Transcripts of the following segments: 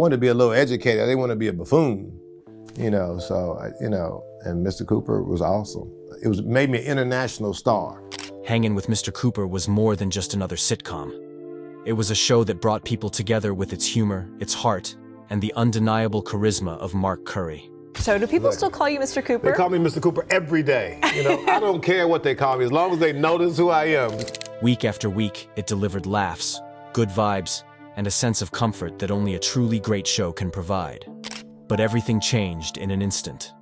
wanted to be a little educated. I didn't want to be a buffoon, and Mr. Cooper was awesome. Made me an international star. Hangin' with Mr. Cooper was more than just another sitcom. It was a show that brought people together with its humor, its heart, and the undeniable charisma of Mark Curry. So do people still call you Mr. Cooper? They call me Mr. Cooper every day. I don't care what they call me, as long as they notice who I am. Week after week, it delivered laughs, good vibes, and a sense of comfort that only a truly great show can provide. But everything changed in an instant.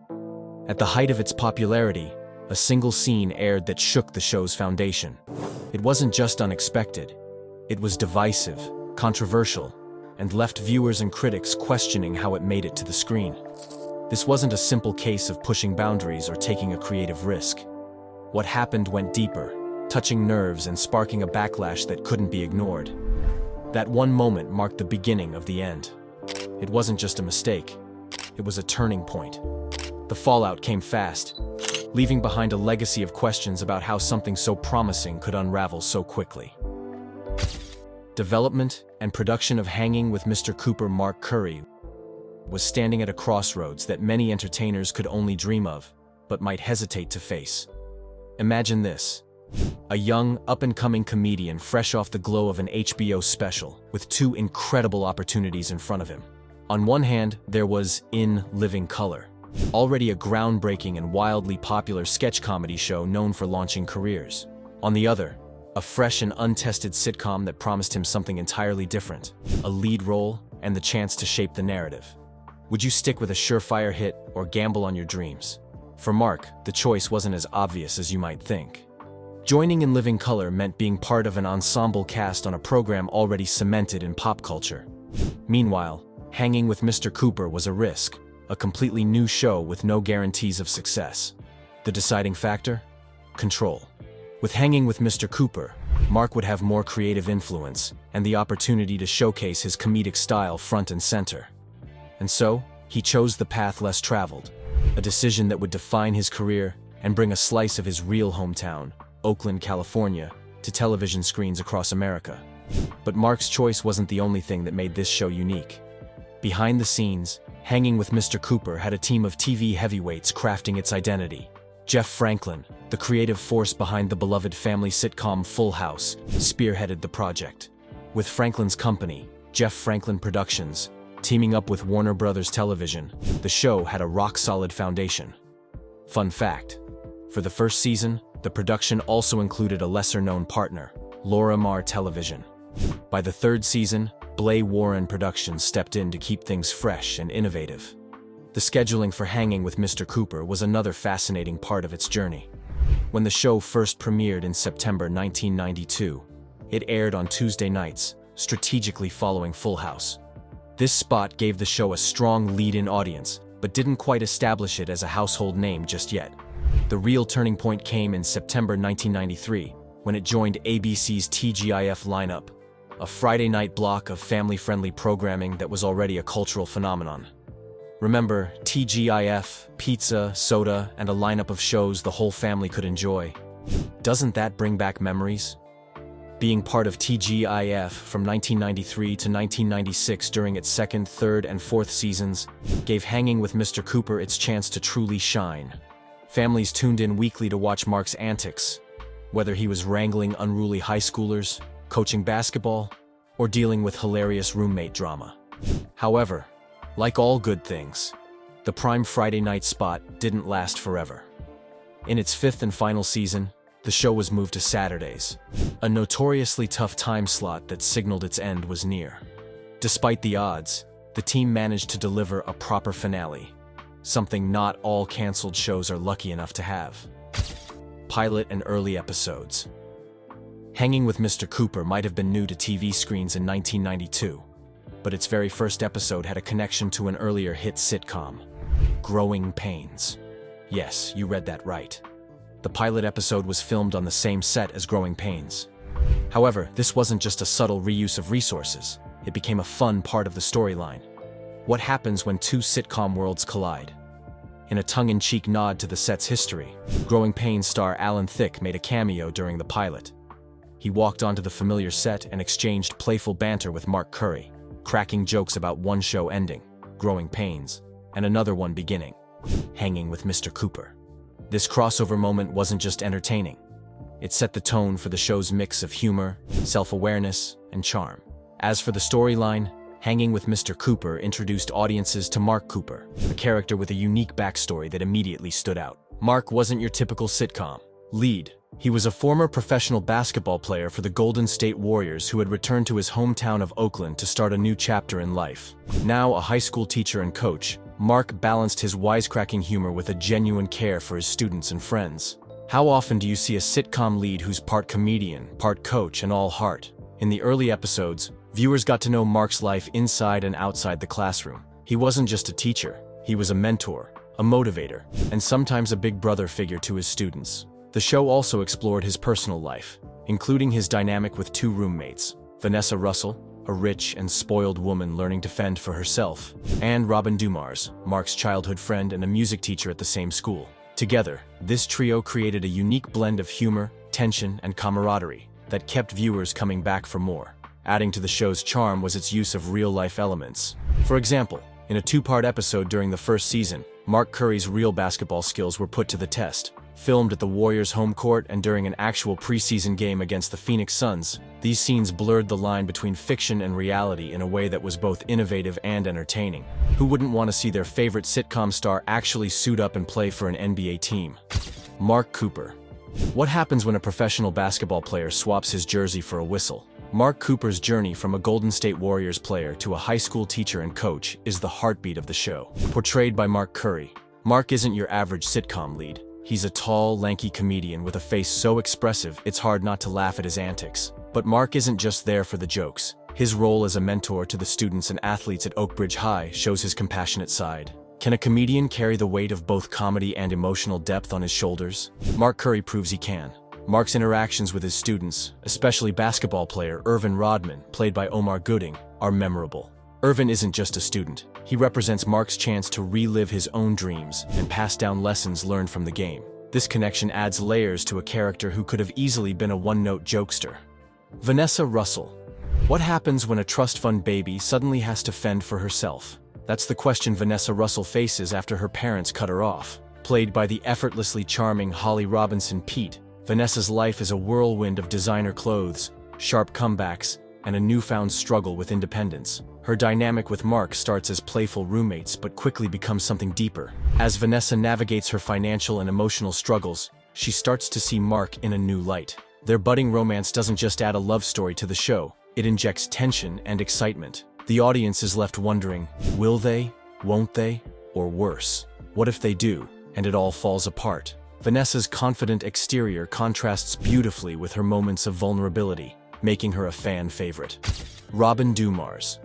At the height of its popularity, a single scene aired that shook the show's foundation. It wasn't just unexpected. It was divisive, controversial, and left viewers and critics questioning how it made it to the screen. This wasn't a simple case of pushing boundaries or taking a creative risk. What happened went deeper, touching nerves and sparking a backlash that couldn't be ignored. That one moment marked the beginning of the end. It wasn't just a mistake. It was a turning point. The fallout came fast, leaving behind a legacy of questions about how something so promising could unravel so quickly. Development and production of Hanging with Mr. Cooper Mark Curry was standing at a crossroads that many entertainers could only dream of, but might hesitate to face. Imagine this. A young, up-and-coming comedian fresh off the glow of an HBO special, with two incredible opportunities in front of him. On one hand, there was In Living Color, already a groundbreaking and wildly popular sketch comedy show known for launching careers. On the other, a fresh and untested sitcom that promised him something entirely different, a lead role and the chance to shape the narrative. Would you stick with a surefire hit or gamble on your dreams? For Mark, the choice wasn't as obvious as you might think. Joining In Living Color meant being part of an ensemble cast on a program already cemented in pop culture. Meanwhile, Hanging with Mr. Cooper was a risk, a completely new show with no guarantees of success. The deciding factor? Control. With Hanging with Mr. Cooper, Mark would have more creative influence and the opportunity to showcase his comedic style front and center. And so, he chose the path less traveled, a decision that would define his career and bring a slice of his real hometown, Oakland, California, to television screens across America. But Mark's choice wasn't the only thing that made this show unique. Behind the scenes, Hanging with Mr. Cooper had a team of TV heavyweights crafting its identity. Jeff Franklin, the creative force behind the beloved family sitcom Full House, spearheaded the project. With Franklin's company, Jeff Franklin Productions, teaming up with Warner Brothers Television, the show had a rock-solid foundation. Fun fact: for the first season, the production also included a lesser-known partner, Laura Mar Television. By the third season, Blay Warren Productions stepped in to keep things fresh and innovative. The scheduling for Hanging with Mr. Cooper was another fascinating part of its journey. When the show first premiered in September 1992, it aired on Tuesday nights, strategically following Full House. This spot gave the show a strong lead-in audience, but didn't quite establish it as a household name just yet. The real turning point came in September 1993, when it joined ABC's TGIF lineup, a Friday night block of family-friendly programming that was already a cultural phenomenon. Remember, TGIF, pizza, soda, and a lineup of shows the whole family could enjoy. Doesn't that bring back memories? Being part of TGIF from 1993 to 1996 during its second, third, and fourth seasons gave Hanging with Mr. Cooper its chance to truly shine. Families tuned in weekly to watch Mark's antics, whether he was wrangling unruly high schoolers, coaching basketball, or dealing with hilarious roommate drama. However, like all good things, the prime Friday night spot didn't last forever. In its fifth and final season, the show was moved to Saturdays, a notoriously tough time slot that signaled its end was near. Despite the odds, the team managed to deliver a proper finale, something not all canceled shows are lucky enough to have. Pilot and early episodes. Hanging with Mr. Cooper might have been new to TV screens in 1992, but its very first episode had a connection to an earlier hit sitcom, Growing Pains. Yes, you read that right. The pilot episode was filmed on the same set as Growing Pains. However, this wasn't just a subtle reuse of resources, it became a fun part of the storyline. What happens when two sitcom worlds collide? In a tongue-in-cheek nod to the set's history, Growing Pains star Alan Thicke made a cameo during the pilot. He walked onto the familiar set and exchanged playful banter with Mark Curry, cracking jokes about one show ending, Growing Pains, and another one beginning, Hanging with Mr. Cooper. This crossover moment wasn't just entertaining. It set the tone for the show's mix of humor, self-awareness, and charm. As for the storyline, Hanging with Mr. Cooper introduced audiences to Mark Cooper, a character with a unique backstory that immediately stood out. Mark wasn't your typical sitcom lead. He was a former professional basketball player for the Golden State Warriors who had returned to his hometown of Oakland to start a new chapter in life. Now a high school teacher and coach, Mark balanced his wisecracking humor with a genuine care for his students and friends. How often do you see a sitcom lead who's part comedian, part coach, and all heart? In the early episodes, viewers got to know Mark's life inside and outside the classroom. He wasn't just a teacher, he was a mentor, a motivator, and sometimes a big brother figure to his students. The show also explored his personal life, including his dynamic with two roommates, Vanessa Russell, a rich and spoiled woman learning to fend for herself, and Robin Dumars, Mark's childhood friend and a music teacher at the same school. Together, this trio created a unique blend of humor, tension, and camaraderie that kept viewers coming back for more. Adding to the show's charm was its use of real-life elements. For example, in a two-part episode during the first season, Mark Curry's real basketball skills were put to the test. Filmed at the Warriors' home court and during an actual preseason game against the Phoenix Suns, these scenes blurred the line between fiction and reality in a way that was both innovative and entertaining. Who wouldn't want to see their favorite sitcom star actually suit up and play for an NBA team? Mark Cooper. What happens when a professional basketball player swaps his jersey for a whistle? Mark Cooper's journey from a Golden State Warriors player to a high school teacher and coach is the heartbeat of the show. Portrayed by Mark Curry, Mark isn't your average sitcom lead. He's a tall, lanky comedian with a face so expressive it's hard not to laugh at his antics. But Mark isn't just there for the jokes. His role as a mentor to the students and athletes at Oakbridge High shows his compassionate side. Can a comedian carry the weight of both comedy and emotional depth on his shoulders? Mark Curry proves he can. Mark's interactions with his students, especially basketball player Irvin Rodman, played by Omar Gooding, are memorable. Irvin isn't just a student. He represents Mark's chance to relive his own dreams and pass down lessons learned from the game. This connection adds layers to a character who could have easily been a one-note jokester. Vanessa Russell. What happens when a trust fund baby suddenly has to fend for herself? That's the question Vanessa Russell faces after her parents cut her off. Played by the effortlessly charming Holly Robinson Peete, Vanessa's life is a whirlwind of designer clothes, sharp comebacks, and a newfound struggle with independence. Her dynamic with Mark starts as playful roommates but quickly becomes something deeper. As Vanessa navigates her financial and emotional struggles, she starts to see Mark in a new light. Their budding romance doesn't just add a love story to the show, it injects tension and excitement. The audience is left wondering, will they, won't they, or worse, what if they do, and it all falls apart? Vanessa's confident exterior contrasts beautifully with her moments of vulnerability, making her a fan favorite. Robin Dumars.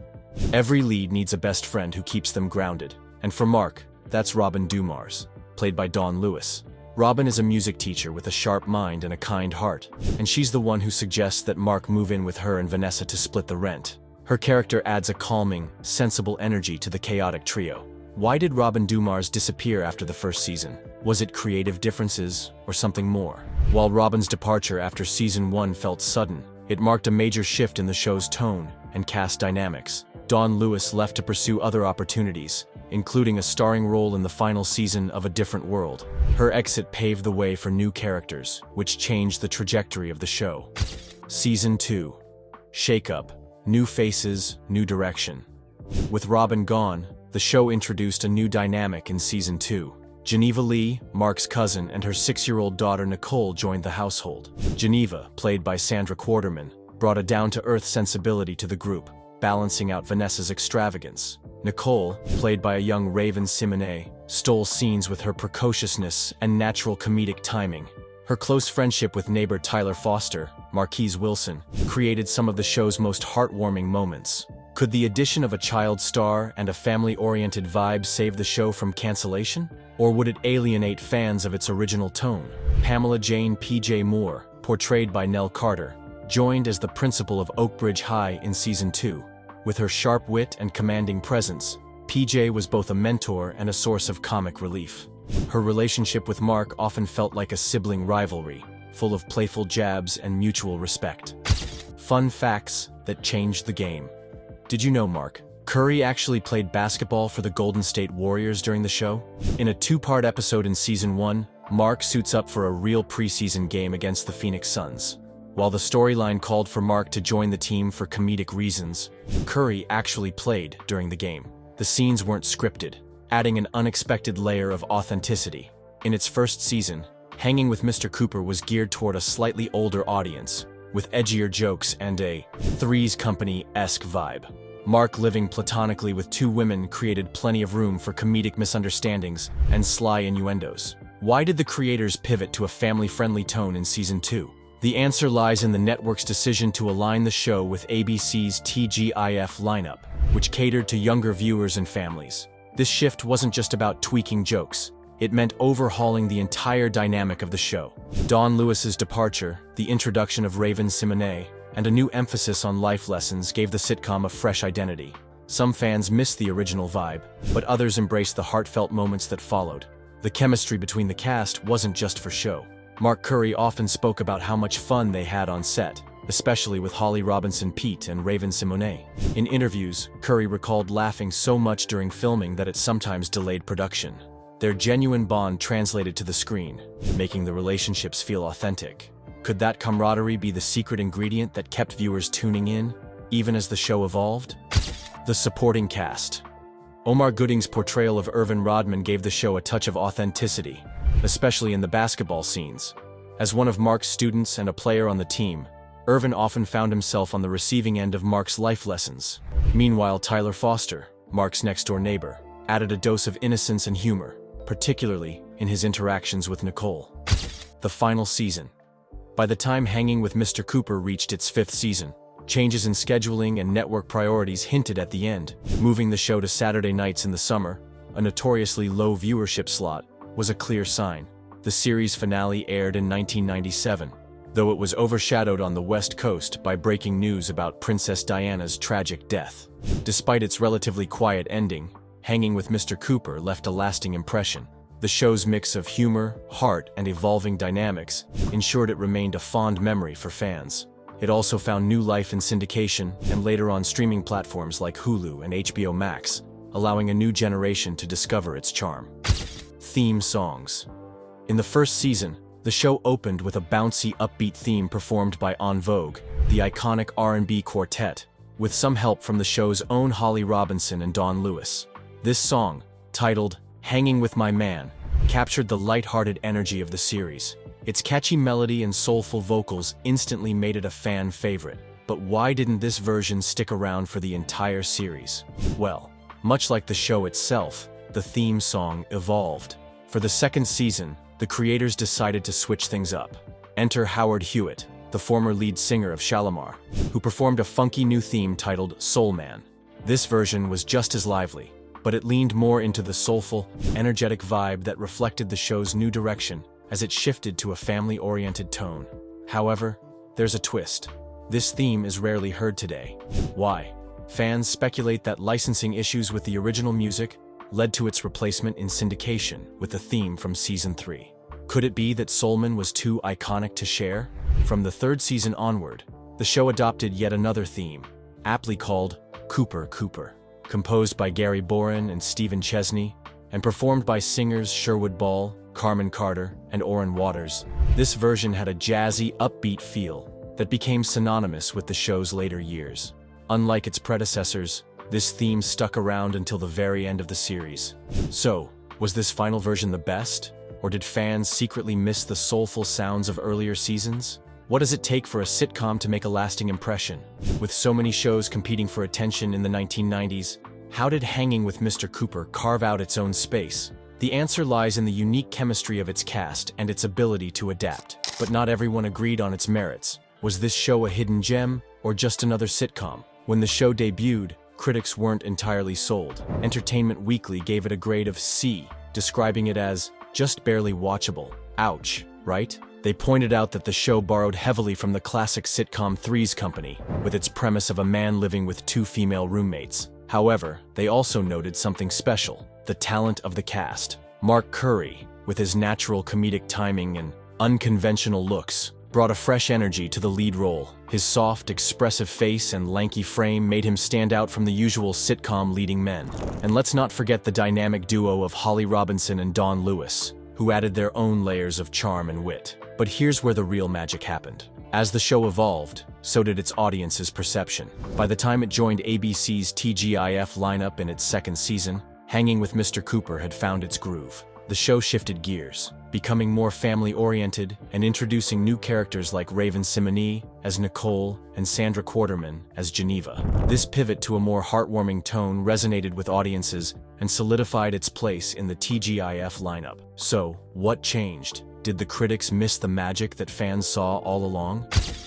Every lead needs a best friend who keeps them grounded, and for Mark, that's Robin Dumars, played by Dawn Lewis. Robin is a music teacher with a sharp mind and a kind heart, and she's the one who suggests that Mark move in with her and Vanessa to split the rent. Her character adds a calming, sensible energy to the chaotic trio. Why did Robin Dumars disappear after the first season? Was it creative differences, or something more? While Robin's departure after season 1 felt sudden, it marked a major shift in the show's tone and cast dynamics. Dawn Lewis left to pursue other opportunities, including a starring role in the final season of A Different World. Her exit paved the way for new characters, which changed the trajectory of the show. Season 2. Shake-up. New faces, new direction. With Robin gone, the show introduced a new dynamic in Season 2. Geneva Lee, Mark's cousin, and her 6-year-old daughter Nicole joined the household. Geneva, played by Sandra Quarterman, brought a down-to-earth sensibility to the group, balancing out Vanessa's extravagance. Nicole, played by a young Raven Simonet, stole scenes with her precociousness and natural comedic timing. Her close friendship with neighbor Tyler Foster, Marquise Wilson, created some of the show's most heartwarming moments. Could the addition of a child star and a family-oriented vibe save the show from cancellation? Or would it alienate fans of its original tone? Pamela Jane P.J. Moore, portrayed by Nell Carter, joined as the principal of Oakbridge High in Season 2. With her sharp wit and commanding presence, PJ was both a mentor and a source of comic relief. Her relationship with Mark often felt like a sibling rivalry, full of playful jabs and mutual respect. Fun facts that changed the game. Did you know, Mark, Curry actually played basketball for the Golden State Warriors during the show? In a two-part episode in Season 1, Mark suits up for a real preseason game against the Phoenix Suns. While the storyline called for Mark to join the team for comedic reasons, Curry actually played during the game. The scenes weren't scripted, adding an unexpected layer of authenticity. In its first season, Hanging with Mr. Cooper was geared toward a slightly older audience, with edgier jokes and a Three's Company-esque vibe. Mark living platonically with two women created plenty of room for comedic misunderstandings and sly innuendos. Why did the creators pivot to a family-friendly tone in Season 2? The answer lies in the network's decision to align the show with ABC's TGIF lineup, which catered to younger viewers and families. This shift wasn't just about tweaking jokes. It meant overhauling the entire dynamic of the show. Don Lewis's departure, the introduction of Raven Simonet, and a new emphasis on life lessons gave the sitcom a fresh identity. Some fans missed the original vibe, but others embraced the heartfelt moments that followed. The chemistry between the cast wasn't just for show. Mark Curry often spoke about how much fun they had on set, especially with Holly Robinson Peete and Raven Simonet. In interviews, Curry recalled laughing so much during filming that it sometimes delayed production. Their genuine bond translated to the screen, making the relationships feel authentic. Could that camaraderie be the secret ingredient that kept viewers tuning in, even as the show evolved? The supporting cast. Omar Gooding's portrayal of Irvin Rodman gave the show a touch of authenticity, especially in the basketball scenes. As one of Mark's students and a player on the team, Irvin often found himself on the receiving end of Mark's life lessons. Meanwhile, Tyler Foster, Mark's next-door neighbor, added a dose of innocence and humor, particularly in his interactions with Nicole. The final season. By the time Hanging with Mr. Cooper reached its 5th season, changes in scheduling and network priorities hinted at the end. Moving the show to Saturday nights in the summer, a notoriously low viewership slot, was a clear sign. The series finale aired in 1997, though it was overshadowed on the West Coast by breaking news about Princess Diana's tragic death. Despite its relatively quiet ending, Hanging with Mr. Cooper left a lasting impression. The show's mix of humor, heart, and evolving dynamics ensured it remained a fond memory for fans. It also found new life in syndication and later on streaming platforms like Hulu and HBO Max, allowing a new generation to discover its charm. Theme songs. In the first season, the show opened with a bouncy, upbeat theme performed by En Vogue, the iconic R&B quartet, with some help from the show's own Holly Robinson and Don Lewis. This song, titled Hanging with My Man, captured the lighthearted energy of the series. Its catchy melody and soulful vocals instantly made it a fan favorite. But why didn't this version stick around for the entire series? Well, much like the show itself, the theme song evolved. For the second season, the creators decided to switch things up. Enter Howard Hewitt, the former lead singer of Shalimar, who performed a funky new theme titled Soul Man. This version was just as lively, but it leaned more into the soulful, energetic vibe that reflected the show's new direction as it shifted to a family-oriented tone. However, there's a twist. This theme is rarely heard today. Why? Fans speculate that licensing issues with the original music led to its replacement in syndication with the theme from Season 3. Could it be that Soul Man was too iconic to share? From the 3rd season onward, the show adopted yet another theme, aptly called Cooper Cooper. Composed by Gary Boren and Stephen Chesney, and performed by singers Sherwood Ball, Carmen Carter, and Orrin Waters, this version had a jazzy, upbeat feel that became synonymous with the show's later years. Unlike its predecessors, this theme stuck around until the very end of the series. So, was this final version the best? Or did fans secretly miss the soulful sounds of earlier seasons? What does it take for a sitcom to make a lasting impression? With so many shows competing for attention in the 1990s, how did Hanging with Mr. Cooper carve out its own space? The answer lies in the unique chemistry of its cast and its ability to adapt. But not everyone agreed on its merits. Was this show a hidden gem, or just another sitcom? When the show debuted, critics weren't entirely sold. Entertainment Weekly gave it a grade of C, describing it as just barely watchable. Ouch, right? They pointed out that the show borrowed heavily from the classic sitcom Three's Company, with its premise of a man living with two female roommates. However, they also noted something special: the talent of the cast. Mark Curry, with his natural comedic timing and unconventional looks, brought a fresh energy to the lead role. His soft, expressive face and lanky frame made him stand out from the usual sitcom leading men. And let's not forget the dynamic duo of Holly Robinson and Dawn Lewis, who added their own layers of charm and wit. But here's where the real magic happened. As the show evolved, so did its audience's perception. By the time it joined ABC's TGIF lineup in its second season, Hanging with Mr. Cooper had found its groove. The show shifted gears, becoming more family-oriented and introducing new characters like Raven Simony as Nicole and Sandra Quarterman as Geneva. This pivot to a more heartwarming tone resonated with audiences and solidified its place in the TGIF lineup. So, what changed? Did the critics miss the magic that fans saw all along?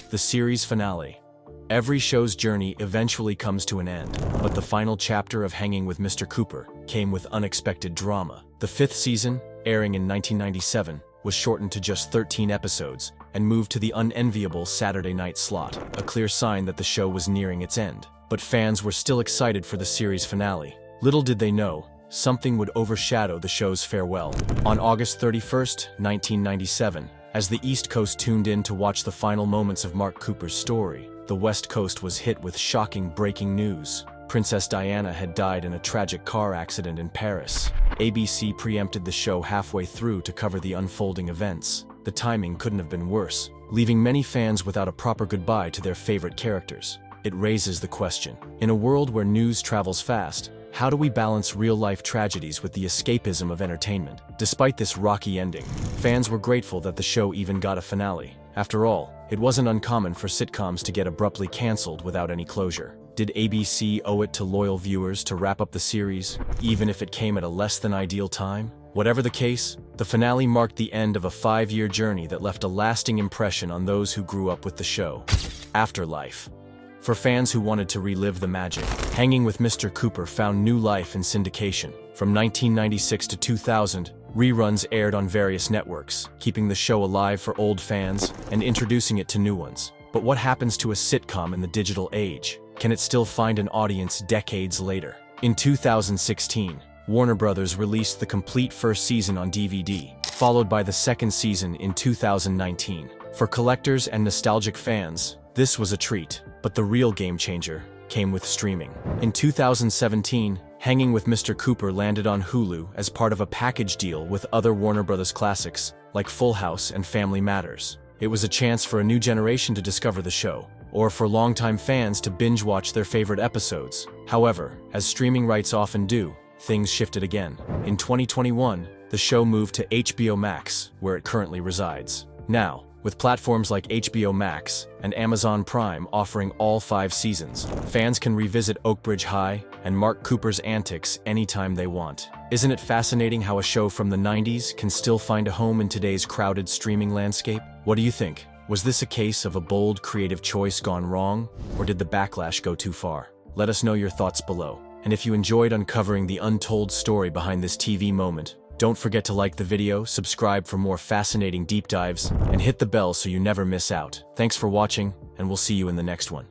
The series finale. Every show's journey eventually comes to an end, but the final chapter of Hanging with Mr. Cooper came with unexpected drama. The fifth season, airing in 1997, was shortened to just 13 episodes and moved to the unenviable Saturday night slot, a clear sign that the show was nearing its end. But fans were still excited for the series finale. Little did they know, something would overshadow the show's farewell. On August 31st, 1997, as the East Coast tuned in to watch the final moments of Mark Cooper's story, the West Coast was hit with shocking breaking news. Princess Diana had died in a tragic car accident in Paris. ABC preempted the show halfway through to cover the unfolding events. The timing couldn't have been worse, leaving many fans without a proper goodbye to their favorite characters. It raises the question, in a world where news travels fast, how do we balance real-life tragedies with the escapism of entertainment? Despite this rocky ending, fans were grateful that the show even got a finale. After all, it wasn't uncommon for sitcoms to get abruptly canceled without any closure. Did ABC owe it to loyal viewers to wrap up the series, even if it came at a less than ideal time? Whatever the case, the finale marked the end of a 5-year journey that left a lasting impression on those who grew up with the show. Afterlife. For fans who wanted to relive the magic, Hanging with Mr. Cooper found new life in syndication. From 1996 to 2000, reruns aired on various networks, keeping the show alive for old fans and introducing it to new ones. But what happens to a sitcom in the digital age? Can it still find an audience decades later? In 2016, Warner Bros. Released the complete first season on DVD, followed by the second season in 2019. For collectors and nostalgic fans, this was a treat, but the real game changer came with streaming. In 2017, Hanging with Mr. Cooper landed on Hulu as part of a package deal with other Warner Bros. Classics like Full House and Family Matters. It was a chance for a new generation to discover the show, or for longtime fans to binge-watch their favorite episodes. However, as streaming rights often do, things shifted again. In 2021, the show moved to HBO Max, where it currently resides. Now, with platforms like HBO Max and Amazon Prime offering all 5 seasons, fans can revisit Oakbridge High and Mark Cooper's antics anytime they want. Isn't it fascinating how a show from the 90s can still find a home in today's crowded streaming landscape? What do you think? Was this a case of a bold, creative choice gone wrong, or did the backlash go too far? Let us know your thoughts below. And if you enjoyed uncovering the untold story behind this TV moment, don't forget to like the video, subscribe for more fascinating deep dives, and hit the bell so you never miss out. Thanks for watching, and we'll see you in the next one.